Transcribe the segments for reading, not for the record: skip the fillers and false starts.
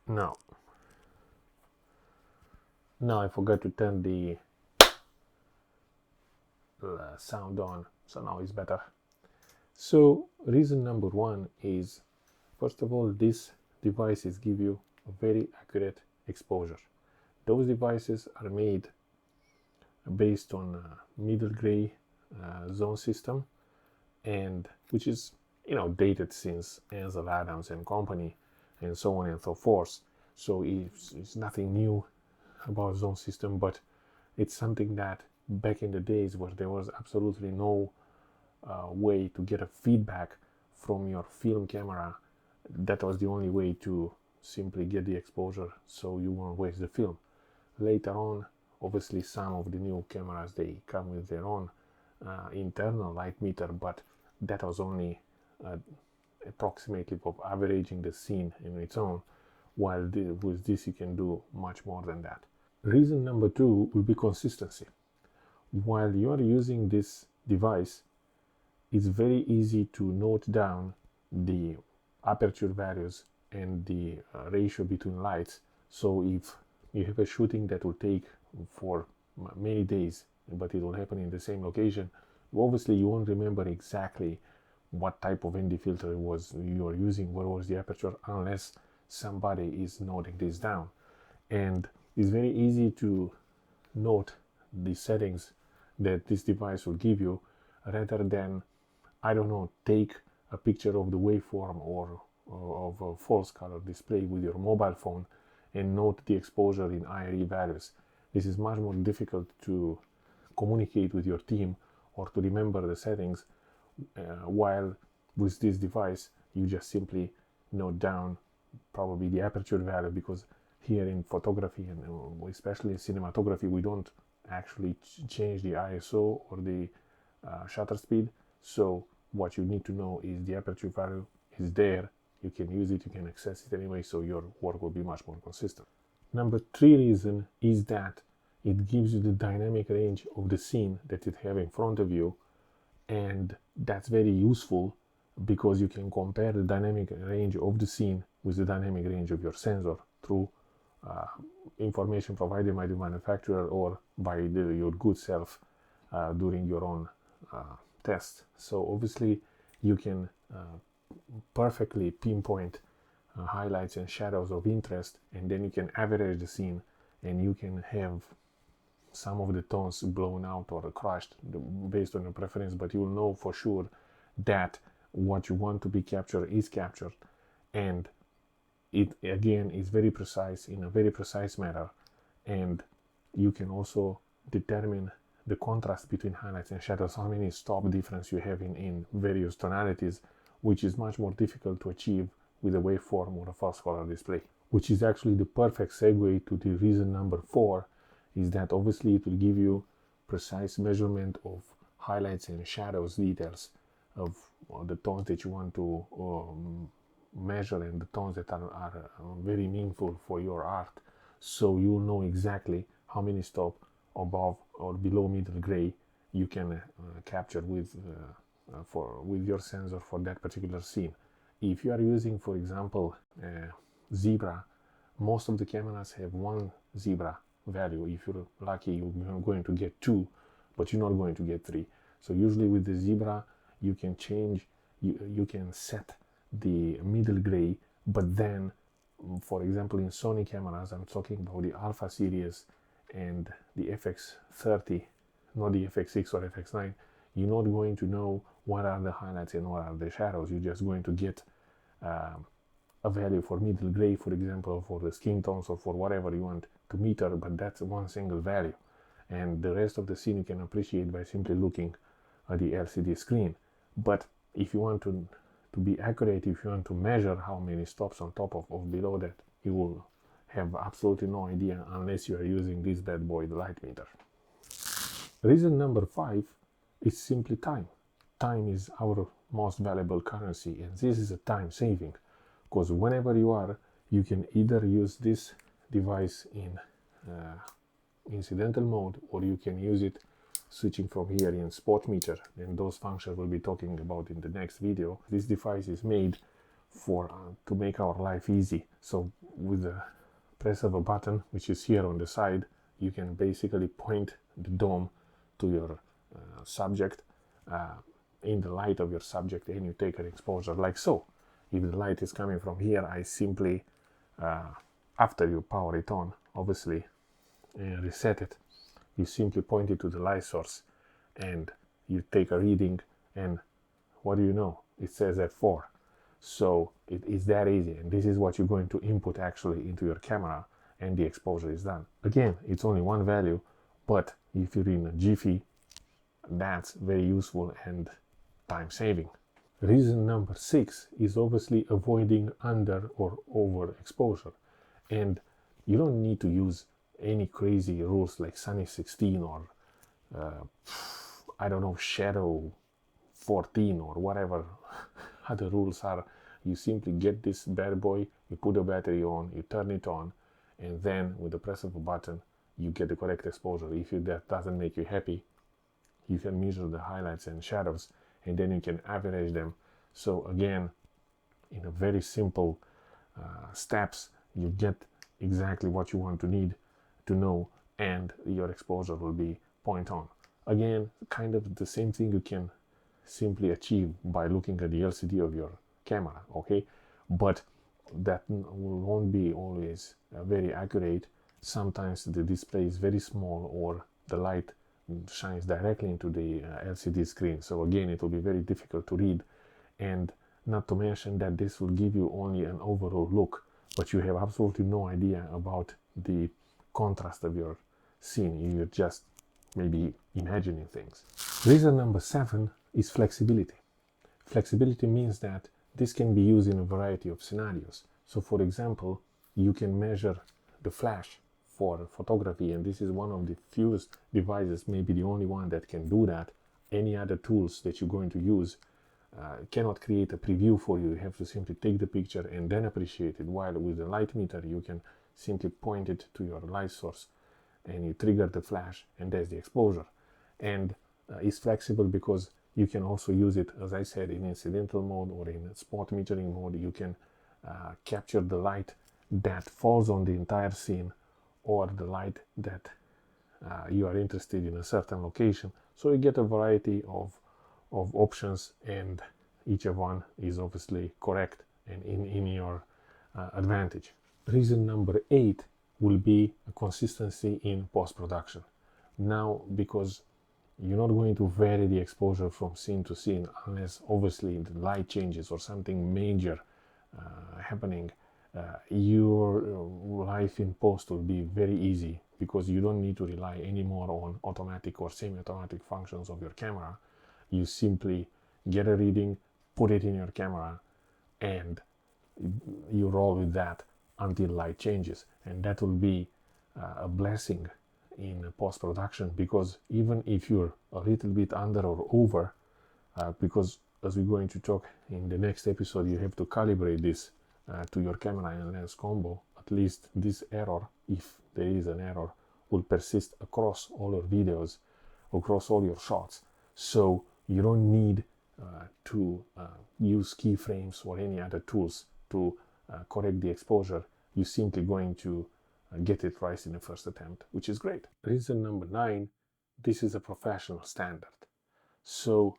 Now I forgot to turn the sound on, so now it's better. So reason number one is, first of all, these devices give you a very accurate exposure. Those devices are made based on middle gray zone system, and which is dated since Ansel Adams and company, and so on and so forth. So it's nothing new about zone system, but it's something that back in the days where there was absolutely no way to get a feedback from your film camera, that was the only way to simply get the exposure so you won't waste the film. Later on, obviously some of the new cameras, they come with their own internal light meter, but that was only approximately for averaging the scene in its own, while with this you can do much more than that. Reason number two will be consistency. While you are using this device, it's very easy to note down the aperture values and the ratio between lights. So if you have a shooting that will take for many days, but it will happen in the same location, obviously you won't remember exactly what type of ND filter it was you are using, what was the aperture, unless somebody is noting this down. And it's very easy to note the settings that this device will give you, rather than, I don't know, take a picture of the waveform or of a false color display with your mobile phone and note the exposure in IRE values. This is much more difficult to communicate with your team or to remember the settings, while with this device you just simply note down probably the aperture value, because here in photography and especially in cinematography, we don't actually change the ISO or the shutter speed. So what you need to know is the aperture value is there, you can use it, you can access it anyway, so your work will be much more consistent. Number three reason is that it gives you the dynamic range of the scene that you have in front of you, and that's very useful because you can compare the dynamic range of the scene with the dynamic range of your sensor through information provided by the manufacturer or by your good self during your own test. So obviously you can perfectly pinpoint highlights and shadows of interest, and then you can average the scene, and you can have some of the tones blown out or crushed based on your preference, but you will know for sure that what you want to be captured is captured, and it again is very precise in a very precise manner. And you can also determine the contrast between highlights and shadows, how many stop difference you have in various tonalities, which is much more difficult to achieve with a waveform or a false color display. Which is actually the perfect segue to the reason number four, is that obviously it will give you precise measurement of highlights and shadows details of the tones that you want to measure, and the tones that are very meaningful for your art. So you'll know exactly how many stop above or below middle gray you can capture with your sensor for that particular scene. If you are using, for example, zebra, most of the cameras have one zebra value. If you're lucky, you're going to get two, but you're not going to get three. So usually with the zebra, you can change, you can set the middle gray, but then, for example, in Sony cameras, I'm talking about the Alpha series and the FX30, not the FX6 or FX9, you're not going to know what are the highlights and what are the shadows. You're just going to get a value for middle gray, for example, for the skin tones or for whatever you want to meter, but that's one single value. And the rest of the scene you can appreciate by simply looking at the LCD screen. But if you want to be accurate, if you want to measure how many stops on top of below that, you will have absolutely no idea unless you are using this bad boy, the light meter. Reason number five is simply time. Time is our most valuable currency, and this is a time saving, because whenever you can either use this device in incidental mode, or you can use it switching from here in spot meter, and those functions we'll be talking about in the next video. This device is made to make our life easy. So with the press of a button, which is here on the side, you can basically point the dome to your subject in the light of your subject, and you take an exposure like so. If the light is coming from here, I simply, after you power it on, obviously, and reset it, you simply point it to the light source and you take a reading, and what do you know? It says at 4. So it is that easy, and this is what you're going to input actually into your camera, and the exposure is done. Again, it's only one value, but if you're in a jiffy, that's very useful and time saving. Reason number 6 is obviously avoiding under or overexposure, and you don't need to use any crazy rules like Sunny 16 or I don't know, Shadow 14 or whatever other rules are. You simply get this bad boy, you put the battery on, you turn it on, and then with the press of a button you get the correct exposure. If that doesn't make you happy, you can measure the highlights and shadows, and then you can average them. So again, in a very simple steps, you get exactly what you want to need to know, and your exposure will be point on. Again, kind of the same thing you can simply achieve by looking at the LCD of your camera, okay? But that won't be always very accurate. Sometimes the display is very small, or the light shines directly into the LCD screen. So again, it will be very difficult to read, and not to mention that this will give you only an overall look, but you have absolutely no idea about the contrast of your scene. You're just maybe imagining things. Reason number 7 is flexibility. Flexibility means that this can be used in a variety of scenarios. So for example, you can measure the flash for photography, and this is one of the few devices, maybe the only one that can do that. Any other tools that you're going to use cannot create a preview for you. You have to simply take the picture and then appreciate it, while with the light meter you can simply point it to your light source and you trigger the flash, and there's the exposure. And it's flexible because you can also use it, as I said, in incidental mode or in spot metering mode. You can capture the light that falls on the entire scene, or the light that you are interested in a certain location. So you get a variety of options, and each of one is obviously correct and in your advantage. Reason number 8 will be a consistency in post-production. Now, because you're not going to vary the exposure from scene to scene unless obviously the light changes or something major happening, your life in post will be very easy, because you don't need to rely anymore on automatic or semi-automatic functions of your camera. You simply get a reading, put it in your camera, and you roll with that until light changes. And that will be a blessing in post-production, because even if you're a little bit under or over, because as we're going to talk in the next episode, you have to calibrate this to your camera and lens combo. At least this error, if there is an error, will persist across all your videos, across all your shots. So you don't need to use keyframes or any other tools to correct the exposure. You're simply going to get it right in the first attempt, which is great. Reason number 9, this is a professional standard. So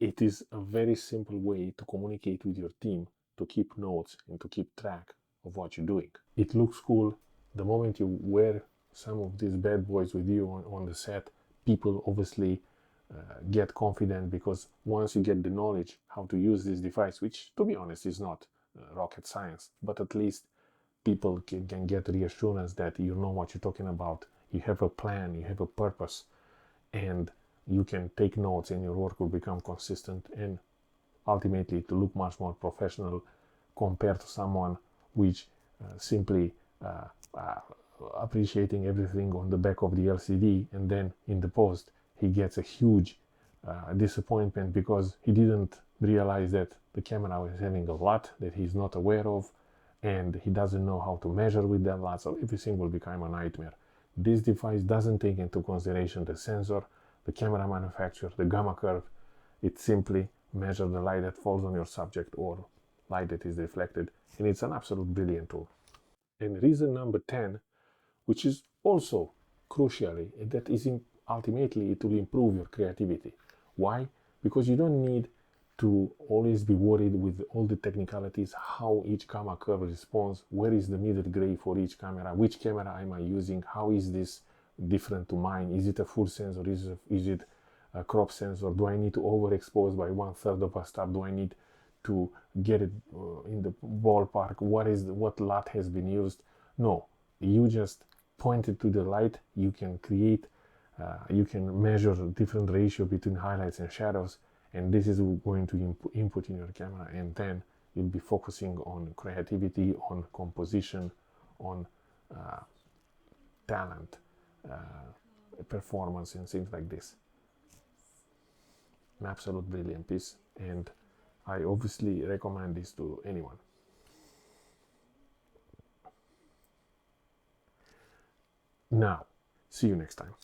it is a very simple way to communicate with your team, to keep notes and to keep track of what you're doing. It looks cool. The moment you wear some of these bad boys with you on the set, people obviously get confident, because once you get the knowledge how to use this device, which to be honest is not rocket science, but at least people can get reassurance that you know what you're talking about, you have a plan, you have a purpose, and you can take notes, and your work will become consistent and ultimately to look much more professional compared to someone which simply appreciating everything on the back of the LCD, and then in the post he gets a huge disappointment because he didn't realize that the camera was having a lot that he's not aware of, and he doesn't know how to measure with that lot, so everything will become a nightmare. This device doesn't take into consideration the sensor, the camera manufacturer, the gamma curve. It simply measures the light that falls on your subject, or light that is reflected, and it's an absolute brilliant tool. And reason number 10, which is also crucially, that is ultimately it will improve your creativity. Why? Because you don't need to always be worried with all the technicalities, how each camera curve responds, where is the middle gray for each camera, which camera am I using, how is this different to mine, is it a full sensor, is it a crop sensor, do I need to overexpose by 1/3 of a step, do I need to get it in the ballpark, what LUT has been used? No, you just point it to the light, you can create, you can measure different ratio between highlights and shadows, and this is going to input in your camera, and then you'll be focusing on creativity, on composition, on talent, performance, and things like this. An absolute brilliant piece, and I obviously recommend this to anyone. Now, see you next time.